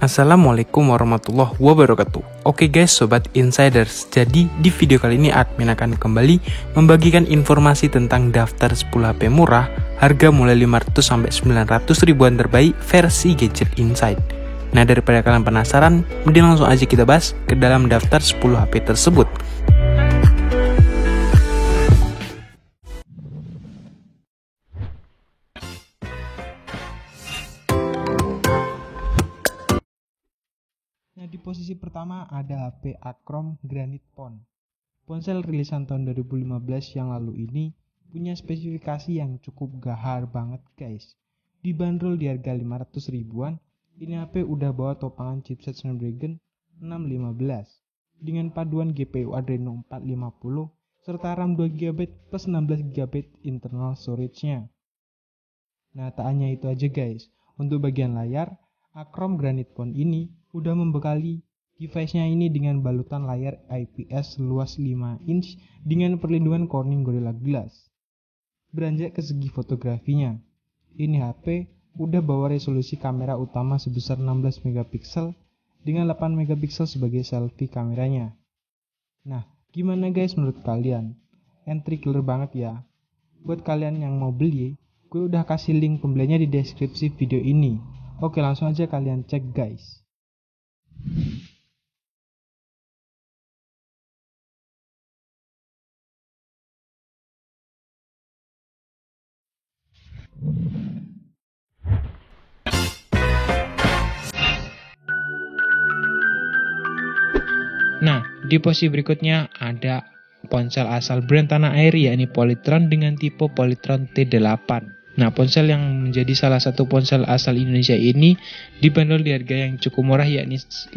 Assalamualaikum warahmatullahi wabarakatuh. Oke guys, sobat insiders. Jadi di video kali ini admin akan kembali membagikan informasi tentang daftar 10 HP murah harga mulai 500 sampai 900 ribuan terbaik versi Gadget Insight. Nah, daripada kalian penasaran, mending langsung aja kita bahas ke dalam daftar 10 HP tersebut. Nah, di posisi pertama ada HP Acrom Granite Phone. Ponsel rilisan tahun 2015 yang lalu ini punya spesifikasi yang cukup gahar banget guys. Dibanderol di harga 500 ribuan, ini HP udah bawa topangan chipset Snapdragon 615 dengan paduan GPU Adreno 450 serta RAM 2GB plus 16GB internal storage-nya. Nah, tak hanya itu aja guys, untuk bagian layar, Acrom Granite Phone ini udah membekali device-nya ini dengan balutan layar IPS luas 5 inch dengan perlindungan Corning Gorilla Glass. Beranjak ke segi fotografinya, ini HP udah bawa resolusi kamera utama sebesar 16 megapiksel dengan 8 megapiksel sebagai selfie kameranya. Nah, gimana guys menurut kalian? Entry killer banget ya. Buat kalian yang mau beli, gue udah kasih link pembeliannya di deskripsi video ini. Oke, langsung aja kalian cek guys. Nah, di posisi berikutnya ada ponsel asal brand tanah air yakni Polytron dengan tipe Polytron T8. Nah, ponsel yang menjadi salah satu ponsel asal Indonesia ini dibanderol di harga yang cukup murah yakni 500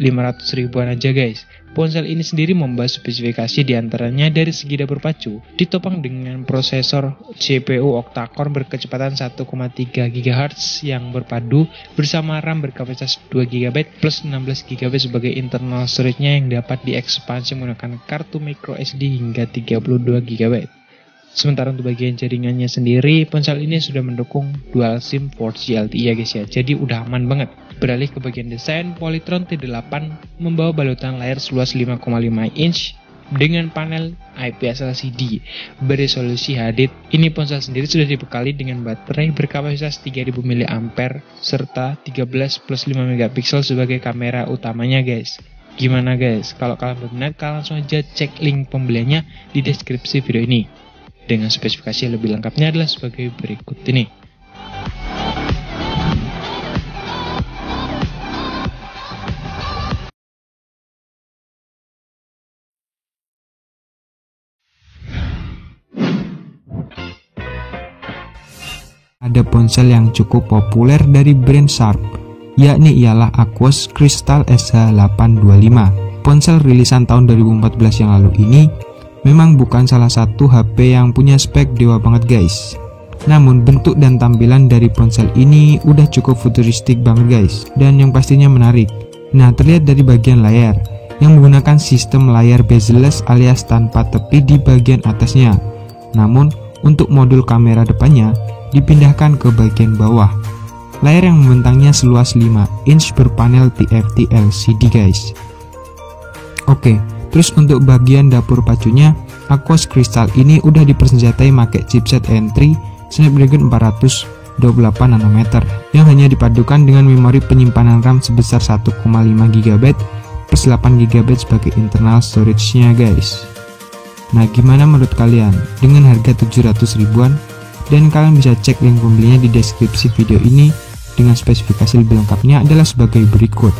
ribuan aja guys. Ponsel ini sendiri membawa spesifikasi diantaranya dari segi dapur pacu, ditopang dengan prosesor CPU octa-core berkecepatan 1,3 GHz yang berpadu bersama RAM berkapasitas 2GB plus 16GB sebagai internal storage-nya yang dapat diekspansi menggunakan kartu micro SD hingga 32GB. Sementara untuk bagian jaringannya sendiri, ponsel ini sudah mendukung dual SIM 4G LTE ya guys ya, jadi udah aman banget. Beralih ke bagian desain, Polytron T8 membawa balutan layar seluas 5,5 inch dengan panel IPS LCD beresolusi HD. Ini ponsel sendiri sudah dibekali dengan baterai berkapasitas 3000 mAh serta 13 plus 5 megapiksel sebagai kamera utamanya guys. Gimana guys? Kalau kalian berminat, kalian langsung aja cek link pembeliannya di deskripsi video ini. Dengan spesifikasi yang lebih lengkapnya adalah sebagai berikut ini. Ada ponsel yang cukup populer dari brand Sharp, yakni ialah Aquos Crystal SH825. Ponsel rilisan tahun 2014 yang lalu ini memang bukan salah satu HP yang punya spek dewa banget guys. Namun bentuk dan tampilan dari ponsel ini udah cukup futuristik banget guys, dan yang pastinya menarik. Nah, terlihat dari bagian layar yang menggunakan sistem layar bezel-less alias tanpa tepi di bagian atasnya. Namun untuk modul kamera depannya dipindahkan ke bagian bawah. Layar yang membentangnya seluas 5 inch berpanel TFT LCD guys. Oke, terus untuk bagian dapur pacunya, Aquos Crystal ini udah dipersenjatai pakai chipset N3 Snapdragon 428 nanometer yang hanya dipadukan dengan memori penyimpanan RAM sebesar 1,5 GB plus 8 GB sebagai internal storage-nya guys. Nah, gimana menurut kalian dengan harga 700 ribuan? Dan kalian bisa cek link pembelinya di deskripsi video ini dengan spesifikasi lebih lengkapnya adalah sebagai berikut.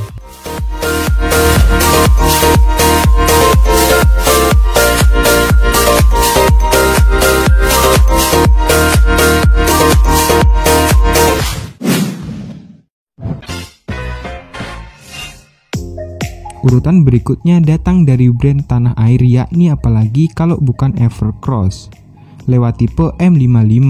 Urutan berikutnya datang dari brand tanah air, yakni apalagi kalau bukan Evercross lewat tipe M55.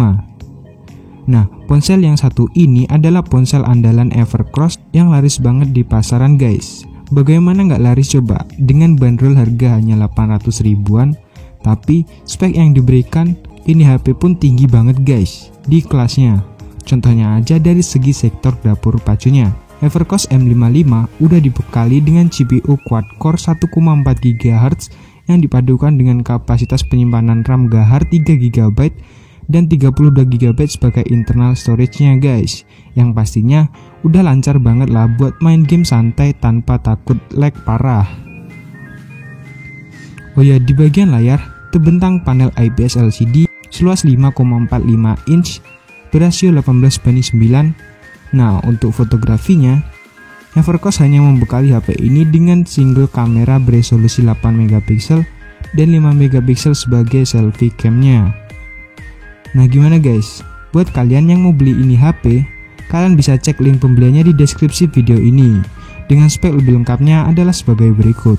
Nah, ponsel yang satu ini adalah ponsel andalan Evercross yang laris banget di pasaran guys. Bagaimana nggak laris coba? Dengan bandrol harga hanya 800 ribuan, tapi spek yang diberikan ini HP pun tinggi banget guys di kelasnya. Contohnya aja dari segi sektor dapur pacunya. HyperCore M55 udah dibekali dengan CPU quad-core 1,4 GHz yang dipadukan dengan kapasitas penyimpanan RAM gahar 3 GB dan 32 GB sebagai internal storage-nya guys. Yang pastinya udah lancar banget lah buat main game santai tanpa takut lag parah. Oh ya, di bagian layar terbentang panel IPS LCD seluas 5,45 inch berasio 18:9. Nah, untuk fotografinya, HyperCore hanya membekali HP ini dengan single kamera beresolusi 8 MP dan 5 MP sebagai selfie cam-nya. Nah, gimana guys? Buat kalian yang mau beli ini HP, kalian bisa cek link pembeliannya di deskripsi video ini. Dengan spek lebih lengkapnya adalah sebagai berikut.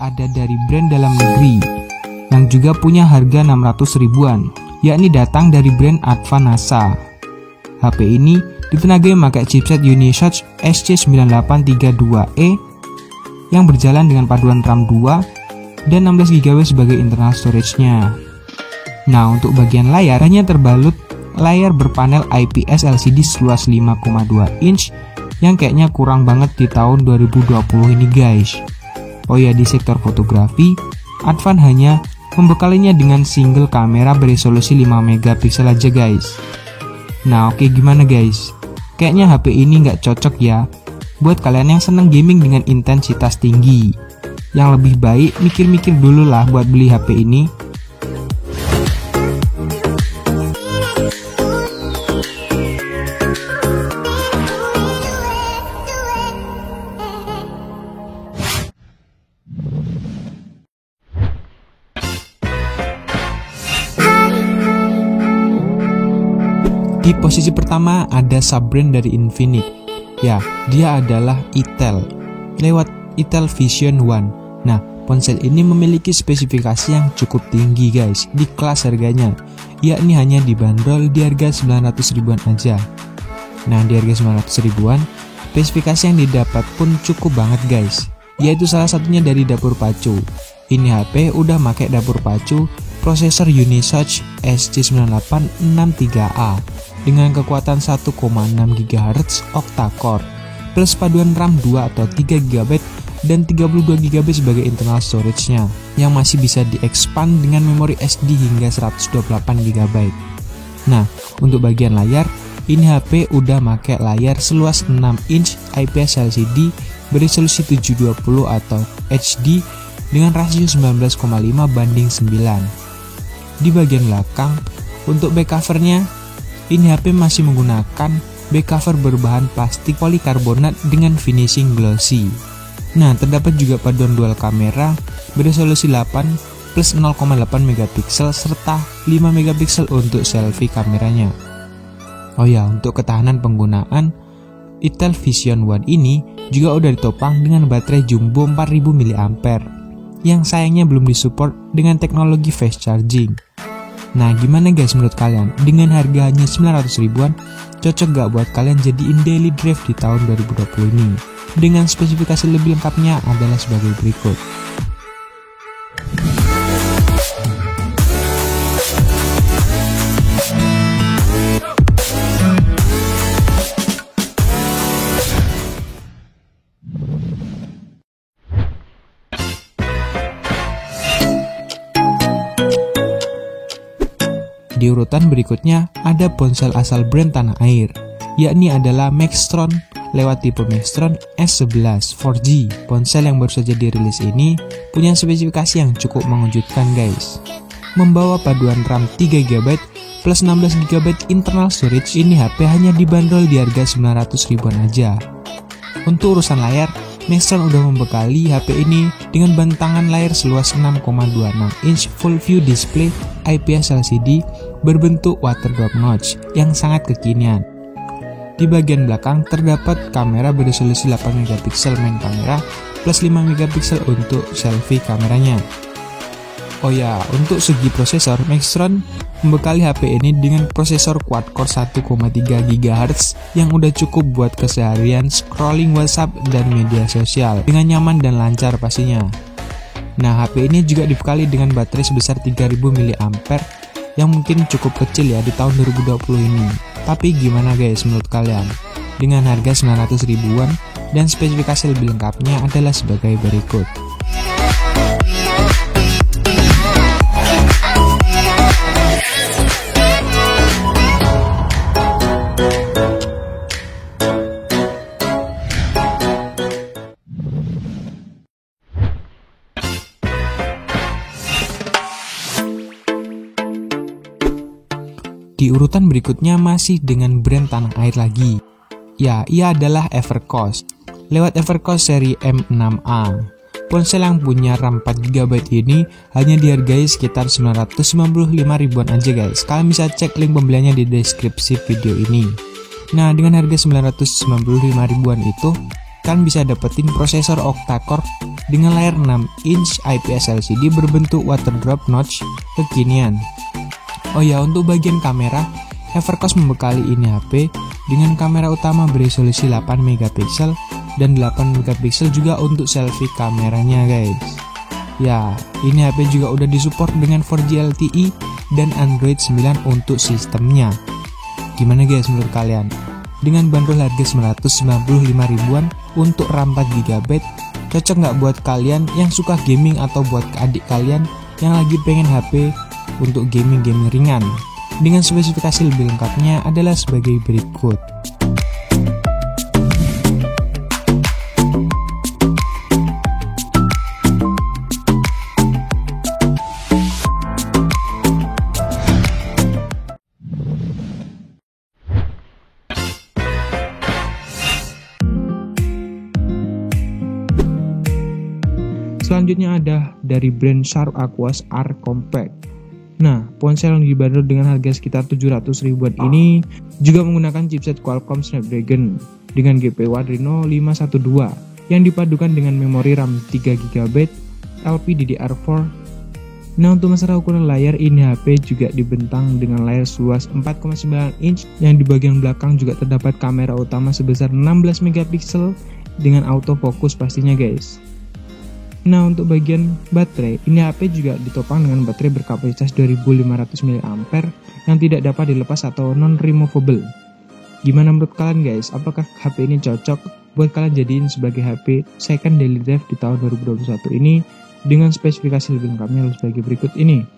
Ada dari brand dalam negeri yang juga punya harga 600 ribuan, yakni datang dari brand Advan NASA. HP ini ditenagai memakai chipset Unisoc SC9832E yang berjalan dengan paduan RAM 2 dan 16 GB sebagai internal storage-nya. Nah, untuk bagian layar hanya terbalut layar berpanel IPS LCD seluas 5,2 inch yang kayaknya kurang banget di tahun 2020 ini guys. Oh ya, di sektor fotografi, Advan hanya membekalinya dengan single kamera beresolusi 5 MP aja guys. Nah oke, gimana guys? Kayaknya HP ini nggak cocok ya buat kalian yang seneng gaming dengan intensitas tinggi. Yang lebih baik mikir-mikir dulu lah buat beli HP ini. Di posisi pertama ada sub-brand dari Infinix. Ya, dia adalah Itel lewat Itel Vision One. Nah, ponsel ini memiliki spesifikasi yang cukup tinggi guys di kelas harganya, yakni hanya dibanderol di harga 900 ribuan aja. Nah, di harga 900 ribuan, spesifikasi yang didapat pun cukup banget guys, yaitu salah satunya dari dapur pacu. Ini HP udah pakai dapur pacu prosesor Unisoc SC9863A dengan kekuatan 1,6 GHz octa-core plus paduan RAM 2 atau 3 GB dan 32 GB sebagai internal storage-nya yang masih bisa di-expand dengan memori SD hingga 128 GB. Nah, untuk bagian layar, ini HP udah pakai layar seluas 6 inch IPS LCD beresolusi 720 atau HD dengan rasio 19,5 banding 9. Di bagian belakang, untuk back covernya, ini HP masih menggunakan back cover berbahan plastik polikarbonat dengan finishing glossy. Nah, terdapat juga paduan dual kamera beresolusi 8 plus 0,8 MP serta 5 MP untuk selfie kameranya. Oh ya, untuk ketahanan penggunaan, Itel Vision One ini juga udah ditopang dengan baterai jumbo 4000 mAh yang sayangnya belum disupport dengan teknologi fast charging. Nah, gimana guys menurut kalian? Dengan harga hanya 900 ribuan, cocok gak buat kalian jadiin daily drive di tahun 2020 ini? Dengan spesifikasi lebih lengkapnya adalah sebagai berikut. Di urutan berikutnya ada ponsel asal brand tanah air, yakni adalah Maxtron lewat tipe Maxtron S11 4G. Ponsel yang baru saja dirilis ini punya spesifikasi yang cukup mengejutkan guys. Membawa paduan RAM 3 GB plus 16 GB internal storage, ini HP hanya dibanderol di harga 900 ribuan aja. Untuk urusan layar, Maxtron udah membekali HP ini dengan bentangan layar seluas 6,26 inch full view display IPS LCD berbentuk water drop notch yang sangat kekinian. Di bagian belakang terdapat kamera beresolusi 8 MP main kamera plus 5 MP untuk selfie kameranya. Oh ya, untuk segi prosesor, Maxtron membekali HP ini dengan prosesor quad-core 1,3 GHz yang udah cukup buat keseharian scrolling WhatsApp dan media sosial dengan nyaman dan lancar pastinya. Nah, HP ini juga dibekali dengan baterai sebesar 3000 mAh yang mungkin cukup kecil ya di tahun 2020 ini. Tapi gimana guys menurut kalian? Dengan harga 900 ribuan dan spesifikasi lebih lengkapnya adalah sebagai berikut. Di urutan berikutnya masih dengan brand tanah air lagi. Ya, ia adalah Evercost. Lewat Evercost seri M6A. Ponsel yang punya RAM 4GB ini hanya dihargai sekitar 995 ribuan aja guys. Kalian bisa cek link pembeliannya di deskripsi video ini. Nah, dengan harga 995 ribuan itu, kalian bisa dapetin prosesor octa-core dengan layar 6 inch IPS LCD berbentuk water drop notch kekinian. Oh ya, untuk bagian kamera, Evercost membekali ini HP dengan kamera utama beresolusi 8 MP dan 8 MP juga untuk selfie kameranya guys. Ya, ini HP juga udah disupport dengan 4G LTE dan Android 9 untuk sistemnya. Gimana guys menurut kalian? Dengan bandrol harga 995 ribuan untuk RAM 4GB, cocok nggak buat kalian yang suka gaming atau buat adik kalian yang lagi pengen HP untuk gaming ringan? Dengan spesifikasi lebih lengkapnya adalah sebagai berikut. Selanjutnya ada dari brand Sharp Aquos R Compact. Nah, ponsel yang dibanderol dengan harga sekitar 700 ribuan ini juga menggunakan chipset Qualcomm Snapdragon dengan GPU Adreno 512 yang dipadukan dengan memori RAM 3GB LPDDR4. Nah, untuk masalah ukuran layar, ini HP juga dibentang dengan layar seluas 4,9 inch yang di bagian belakang juga terdapat kamera utama sebesar 16 MP dengan autofocus pastinya guys. Nah, untuk bagian baterai, ini HP juga ditopang dengan baterai berkapasitas 2500 mAh yang tidak dapat dilepas atau non-removable. Gimana menurut kalian guys? Apakah HP ini cocok buat kalian jadiin sebagai HP second daily drive di tahun 2021 ini? Dengan spesifikasi lebih lengkapnya sebagai berikut ini.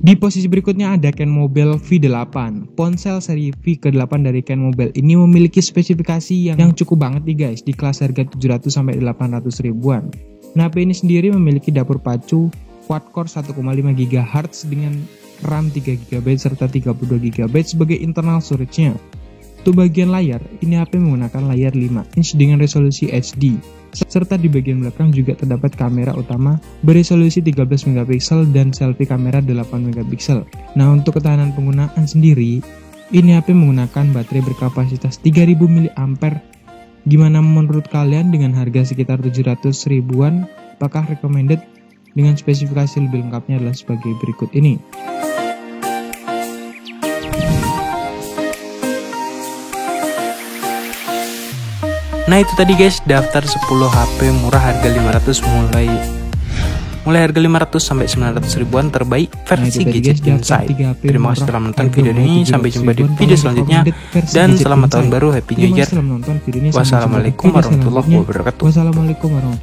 Di posisi berikutnya ada Ken Mobile V8. Ponsel seri V ke-8 dari Ken Mobile ini memiliki spesifikasi yang cukup banget nih guys, di kelas harga 700 sampai 800 ribuan. Nah, HP ini sendiri memiliki dapur pacu quad-core 1,5 GHz dengan RAM 3GB serta 32GB sebagai internal storage-nya. Untuk bagian layar, ini HP menggunakan layar 5 inch dengan resolusi HD. Serta di bagian belakang juga terdapat kamera utama beresolusi 13 MP dan selfie kamera 8 MP. Nah, untuk ketahanan penggunaan sendiri, ini HP menggunakan baterai berkapasitas 3000 mAh. Gimana menurut kalian dengan harga sekitar 700 ribuan? Apakah recommended? Dengan spesifikasi lebih lengkapnya adalah sebagai berikut ini. Nah, itu tadi guys, daftar 10 HP murah harga 500 mulai harga 500 sampai 900 ribuan terbaik versi Gadget Insight. Terima kasih telah menonton video ini, sampai jumpa di video selanjutnya dan selamat tahun baru, Happy New Year. Wassalamualaikum warahmatullahi wabarakatuh.